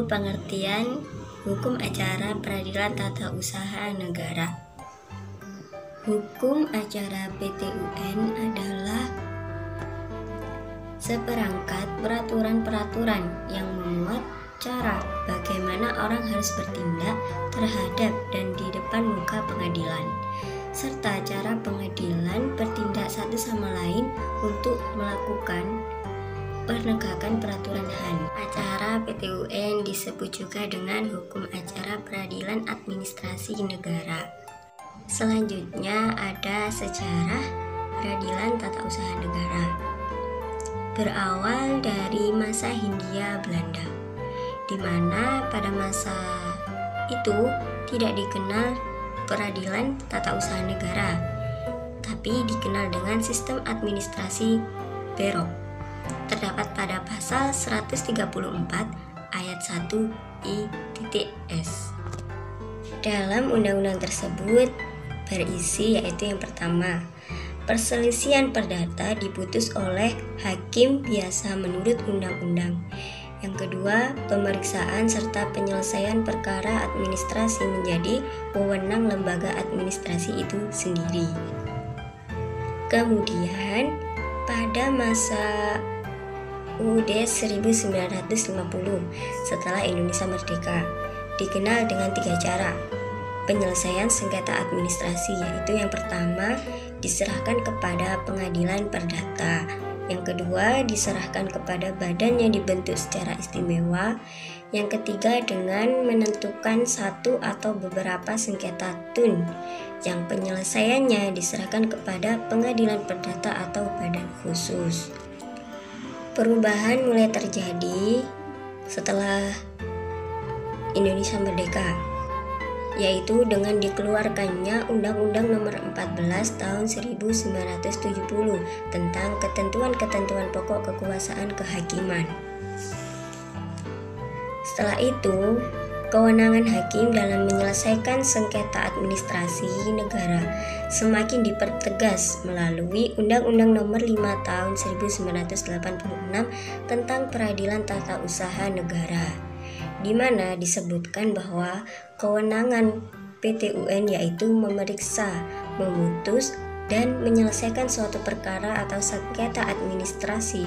pengertian hukum acara peradilan tata usaha negara. Hukum acara PT-UN adalah seperangkat peraturan-peraturan yang memuat cara bagaimana orang harus bertindak terhadap dan di depan muka pengadilan, serta cara pengadilan bertindak satu sama lain untuk melakukan penegakan peraturan HAM. Acara PT-UN disebut juga dengan hukum acara peradilan administrasi negara. Selanjutnya ada sejarah peradilan tata usaha negara. Berawal dari masa Hindia Belanda, di mana pada masa itu tidak dikenal peradilan tata usaha negara, tapi dikenal dengan sistem administrasi Berok. Terdapat pada pasal 134 ayat 1 I.S. Dalam undang-undang tersebut berisi yaitu yang pertama, perselisihan perdata diputus oleh hakim biasa menurut undang-undang. Yang kedua, pemeriksaan serta penyelesaian perkara administrasi menjadi wewenang lembaga administrasi itu sendiri. Kemudian, pada masa UUD 1950 setelah Indonesia merdeka, dikenal dengan 3 cara penyelesaian sengketa administrasi, yaitu yang pertama diserahkan kepada pengadilan perdata, yang kedua diserahkan kepada badan yang dibentuk secara istimewa, yang ketiga dengan menentukan satu atau beberapa sengketa tun yang penyelesaiannya diserahkan kepada pengadilan perdata atau badan khusus. Perubahan mulai terjadi setelah Indonesia merdeka, yaitu dengan dikeluarkannya Undang-Undang Nomor 14 Tahun 1970 tentang ketentuan-ketentuan pokok kekuasaan kehakiman. Setelah itu, kewenangan hakim dalam menyelesaikan sengketa administrasi negara semakin dipertegas melalui Undang-Undang Nomor 5 Tahun 1986 tentang Peradilan Tata Usaha Negara, di mana disebutkan bahwa kewenangan PT-UN yaitu memeriksa, memutus, dan menyelesaikan suatu perkara atau sengketa administrasi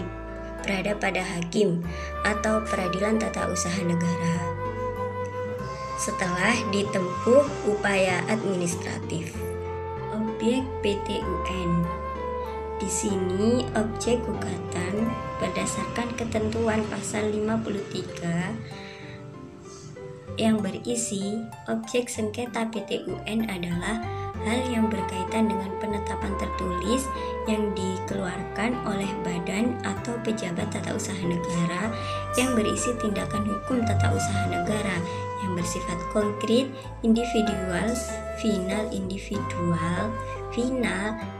berada pada hakim atau peradilan tata usaha negara setelah ditempuh upaya administratif. Objek PT-UN. Di sini objek gugatan berdasarkan ketentuan pasal 53 yang berisi objek sengketa PT-UN adalah hal yang berkaitan dengan penetapan tertulis yang dikeluarkan oleh badan atau pejabat tata usaha negara yang berisi tindakan hukum tata usaha negara yang bersifat konkret, individual, final,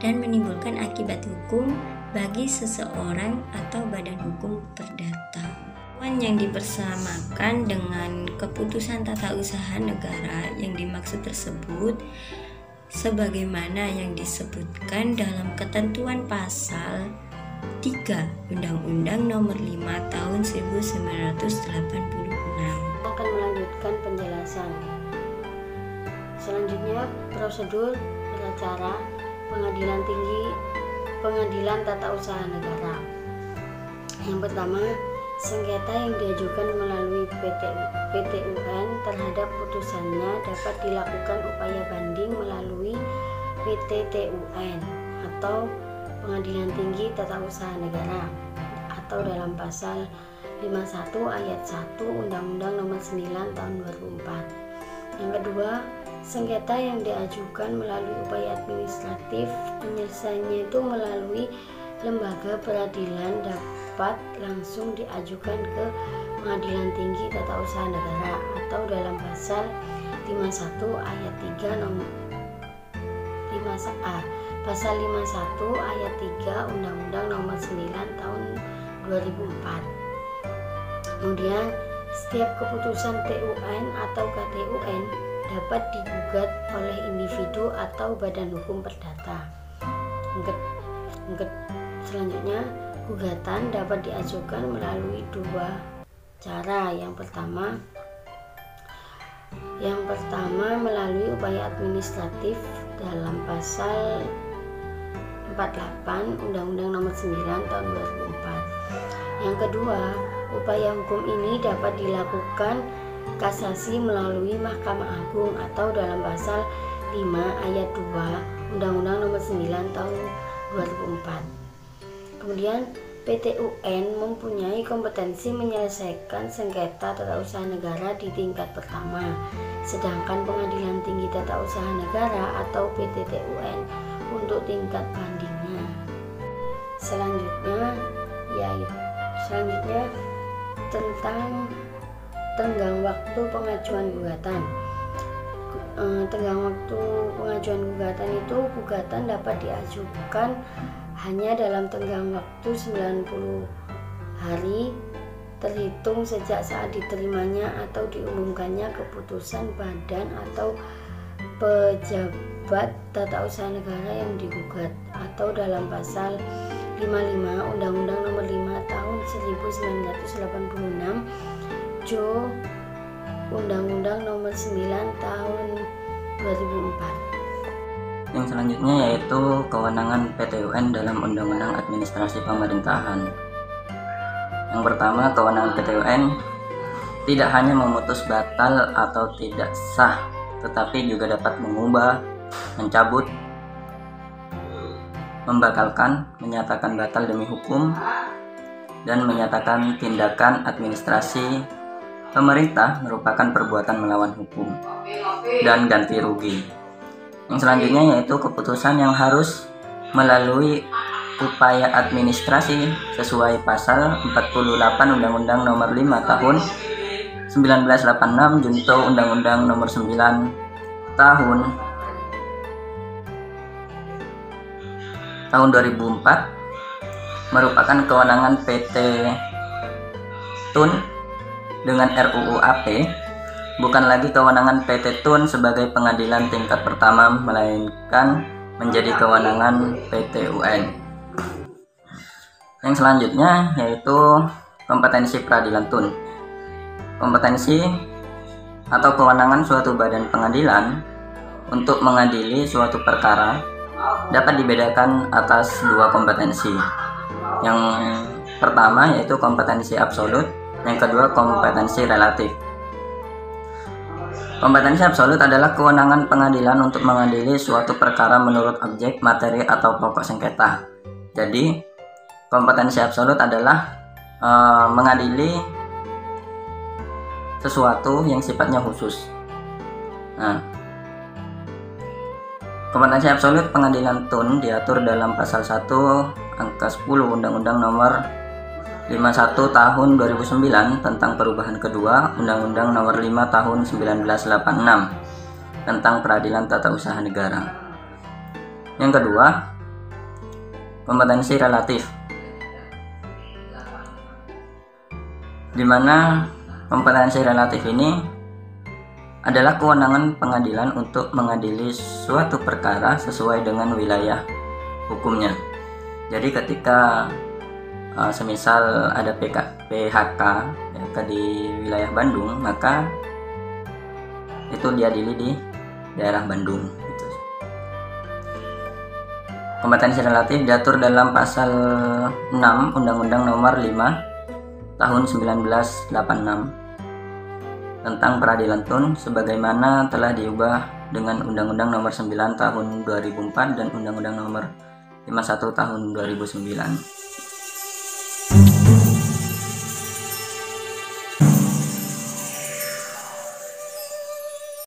dan menimbulkan akibat hukum bagi seseorang atau badan hukum perdata. Yang dipersamakan dengan keputusan tata usaha negara yang dimaksud tersebut sebagaimana yang disebutkan dalam ketentuan pasal 3 Undang-Undang Nomor 5 Tahun 1986. Akan melanjutkan penjelasan. Selanjutnya, prosedur beracara Pengadilan Tinggi Pengadilan Tata Usaha Negara. Yang pertama, sengketa yang diajukan melalui PT-UN terhadap putusannya dapat dilakukan upaya banding melalui PT-TUN atau Pengadilan Tinggi Tata Usaha Negara atau dalam pasal 51 ayat 1 Undang-Undang Nomor 9 Tahun 2004. Yang kedua, sengketa yang diajukan melalui upaya administratif penyelesaiannya itu melalui lembaga peradilan dapat langsung diajukan ke Pengadilan Tinggi Tata Usaha Negara atau dalam pasal 51 ayat 3 nomor 5A pasal 51 ayat 3 Undang-Undang Nomor 9 Tahun 2004. Kemudian, setiap keputusan TUN atau KTUN dapat digugat oleh individu atau badan hukum perdata. Selanjutnya, gugatan dapat diajukan melalui dua cara. Yang pertama melalui upaya administratif dalam pasal 48 Undang-Undang Nomor 9 Tahun 2004. Yang kedua, upaya hukum ini dapat dilakukan kasasi melalui Mahkamah Agung atau dalam pasal 5 ayat 2 Undang-Undang Nomor 9 Tahun 2004. Kemudian PT UN mempunyai kompetensi menyelesaikan sengketa tata usaha negara di tingkat pertama, sedangkan Pengadilan Tinggi Tata Usaha Negara atau PTTUN untuk tingkat bandingnya. Selanjutnya tentang tenggang waktu pengajuan gugatan. Tenggang waktu pengajuan gugatan itu, gugatan dapat diajukan hanya dalam tenggang waktu 90 hari terhitung sejak saat diterimanya atau diumumkannya keputusan badan atau pejabat tata usaha negara yang digugat, atau dalam pasal 55 Undang-Undang Nomor 5 Tahun 1986 Jo Undang-Undang Nomor 9 Tahun 2004. Yang selanjutnya yaitu kewenangan PTUN dalam Undang-Undang Administrasi Pemerintahan. Yang pertama, kewenangan PTUN tidak hanya memutus batal atau tidak sah, tetapi juga dapat mengubah, mencabut, membatalkan, menyatakan batal demi hukum, dan menyatakan tindakan administrasi pemerintah merupakan perbuatan melawan hukum dan ganti rugi. Yang selanjutnya yaitu keputusan yang harus melalui upaya administrasi sesuai pasal 48 Undang-Undang Nomor 5 Tahun 1986 junto Undang-Undang Nomor 9 Tahun 2004 merupakan kewenangan PT TUN dengan RUU AP, bukan lagi kewenangan PT TUN sebagai pengadilan tingkat pertama, melainkan menjadi kewenangan PT UN. Yang selanjutnya yaitu kompetensi peradilan TUN. Kompetensi atau kewenangan suatu badan pengadilan untuk mengadili suatu perkara dapat dibedakan atas dua kompetensi. Yang pertama yaitu kompetensi absolut, yang kedua kompetensi relatif. Kompetensi absolut adalah kewenangan pengadilan untuk mengadili suatu perkara menurut objek, materi, atau pokok sengketa. Jadi, kompetensi absolut adalah mengadili sesuatu yang sifatnya khusus. Nah, kompetensi absolut pengadilan TUN diatur dalam pasal 1 angka 10 Undang-Undang Nomor 51 Tahun 2009 tentang perubahan kedua Undang-Undang Nomor 5 Tahun 1986 tentang peradilan tata usaha negara. Yang kedua, kompetensi relatif, di mana kompetensi relatif ini adalah kewenangan pengadilan untuk mengadili suatu perkara sesuai dengan wilayah hukumnya. Jadi ketika semisal ada PHK ya, di wilayah Bandung, maka itu diadili di daerah Bandung gitu. Kompetensi relatif diatur dalam pasal 6 Undang-Undang Nomor 5 Tahun 1986 tentang peradilan TUN, sebagaimana telah diubah dengan Undang-Undang Nomor 9 Tahun 2004 dan Undang-Undang Nomor 51 Tahun 2009.